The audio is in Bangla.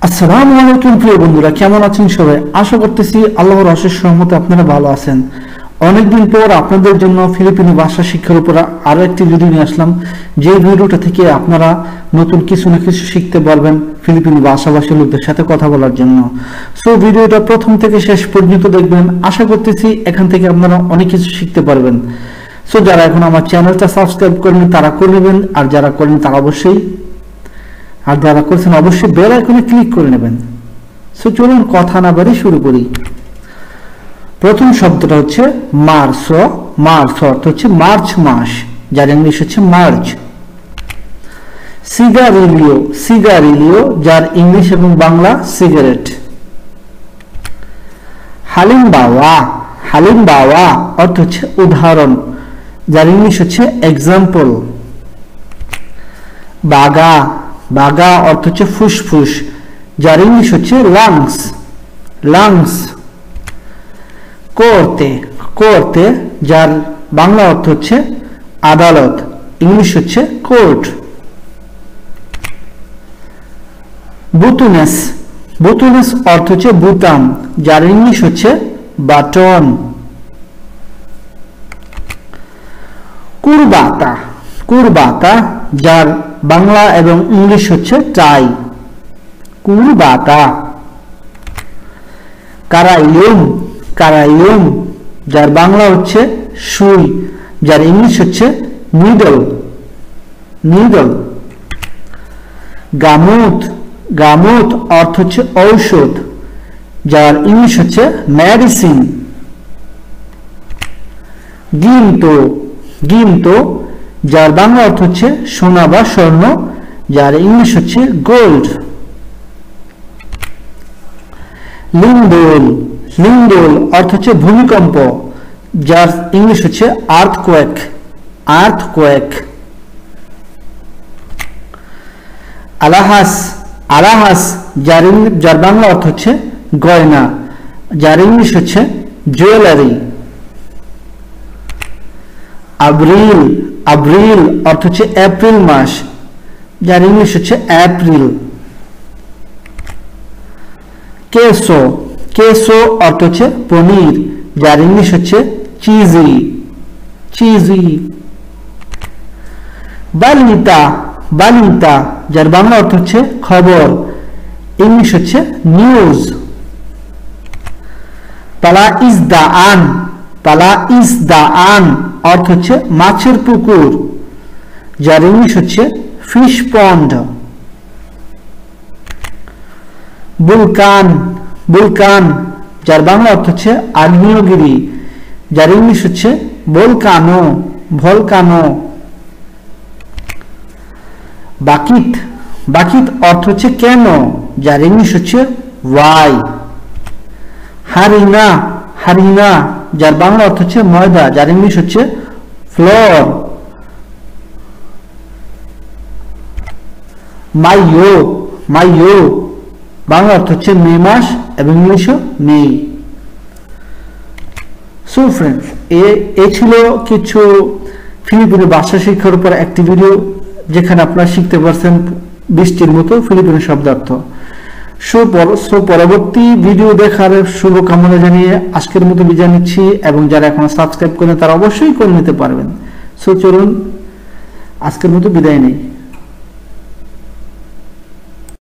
আসসালামু আলাইকুম প্রিয় বন্ধুরা, কেমন আছেন সবাই? আশা করতেছি আল্লাহর অশেষ রহমতে আপনারা ভালো আছেন। অনেকদিন পর আপনাদের জন্য ফিলিপিনো ভাষা শিক্ষার উপর আরো একটি ভিডিও নিয়ে আসলাম, যে ভিডিওটা থেকে আপনারা নতুন কিছু না কিছু শিখতে পারবেন ফিলিপিনো ভাষাভাষী লোকদের সাথে কথা বলার জন্য। সো ভিডিওটা প্রথম থেকে শেষ পর্যন্ত দেখবেন, আশা করতেছি এখান থেকে আপনারা অনেক কিছু শিখতে পারবেন। সো যারা এখন আমার চ্যানেলটা সাবস্ক্রাইব করেন তারা করে নেবেন, আর যারা করেন তারা আর যারা করছেন অবশ্যই বেল আইকনে ক্লিক করে নেবেন। সো চলুন কথা না বাড়িয়ে শুরু করি। প্রথম শব্দটা হচ্ছে মার্চ। মার্চ অর্থ হচ্ছে মার্চ মাস, যার ইংলিশ হচ্ছে মার্চ। সিগারিলিও, সিগারিলিও যার ইংলিশ এবং বাংলা সিগারেট। হালিমবাওয়া, হালিমবাওয়া অর্থ হচ্ছে উদাহরণ, যার ইংলিশ হচ্ছে এক্সাম্পল। বাগা, বাগা অর্থ হচ্ছে ফুসফুস, যার ইংলিশ হচ্ছে লাংস, লাংস। কোর্তে, কোর্তে যার বাংলা অর্থ হচ্ছে আদালত, ইংলিশ হচ্ছে কোর্ট। বুতুনেস, বুতুনেস অর্থ হচ্ছে বুতাম, যার ইংলিশ হচ্ছে বাটন। কুরবাতা, কুরবাতা যার বাংলা এবং ইংলিশ হচ্ছে টাই, কুরবাতা। কারাইয়ুম, কারাইয়ুম যার বাংলা হচ্ছে সুই, যার ইংলিশ হচ্ছে নিডল, নিডল। গামুত, গামুত অর্থ হচ্ছে ঔষধ, যার ইংলিশ হচ্ছে মেডিসিন। গিন্তো, গিন্তো যার বাংলা অর্থ হচ্ছে সোনা বা স্বর্ণ, যার ইংলিশ হচ্ছে গোল্ড। লিন্ডোল, লিন্ডোল অর্থ হচ্ছে ভূমিকম্প, যার ইংলিশ হচ্ছে আর্থকোয়েক, আর্থকোয়েক। আলাহাস, আলাহাস যার বাংলা অর্থ হচ্ছে গয়না, যার ইংলিশ হচ্ছে জুয়েলারি। আব্রিল, আব্রিল অর্থ হচ্ছে এপ্রিল মাস, যার ইংলিশ হচ্ছে এপ্রিল। কেসো, কেসো অর্থ হচ্ছে পনির, যার ইংলিশ হচ্ছে চিজি, চিজি। বালিতা, বালিতা যার বাংলা অর্থ হচ্ছে খবর, ইংলিশ হচ্ছে নিউজ। পালা ইজ দা আন, পালা ইজ দা আন অর্থ হচ্ছে মাছের পুকুর, যার ইংলিশ হচ্ছে ফিশ পন্ড। বুলকান, বুলকান যার বাংলা অর্থ হচ্ছে আগ্নেয়গিরি, যার ইংলিশ হচ্ছে ভলকানো, ভলকানো। বাকিত, বাকিত অর্থ হচ্ছে কেন, যার ইংলিশ হচ্ছে ওয়াই। হারিনা, হারিনা যার বাংলা অর্থ হচ্ছে ময়দা, যার ইংলিশ হচ্ছে ফ্লোর। মাইও, মাইও বাংলা অর্থ হচ্ছে মে মাস এবং ইংলিশও মে। সো ফ্রেন্ডস, এ ছিল কিছু ফিলিপিনো ভাষা শিক্ষার উপর একটি ভিডিও, যেখানে আপনারা শিখতে পারছেন 20টির মতো ফিলিপিনো শব্দার্থ। সো পরবর্তী ভিডিও দেখার শুভকামনা জানিয়ে আজকের মতো বিদায় নিচ্ছি, এবং যারা এখনো সাবস্ক্রাইব করেন তারা অবশ্যই করে নিতে পারবেন। সো চলুন আজকের মতো বিদায় নেই।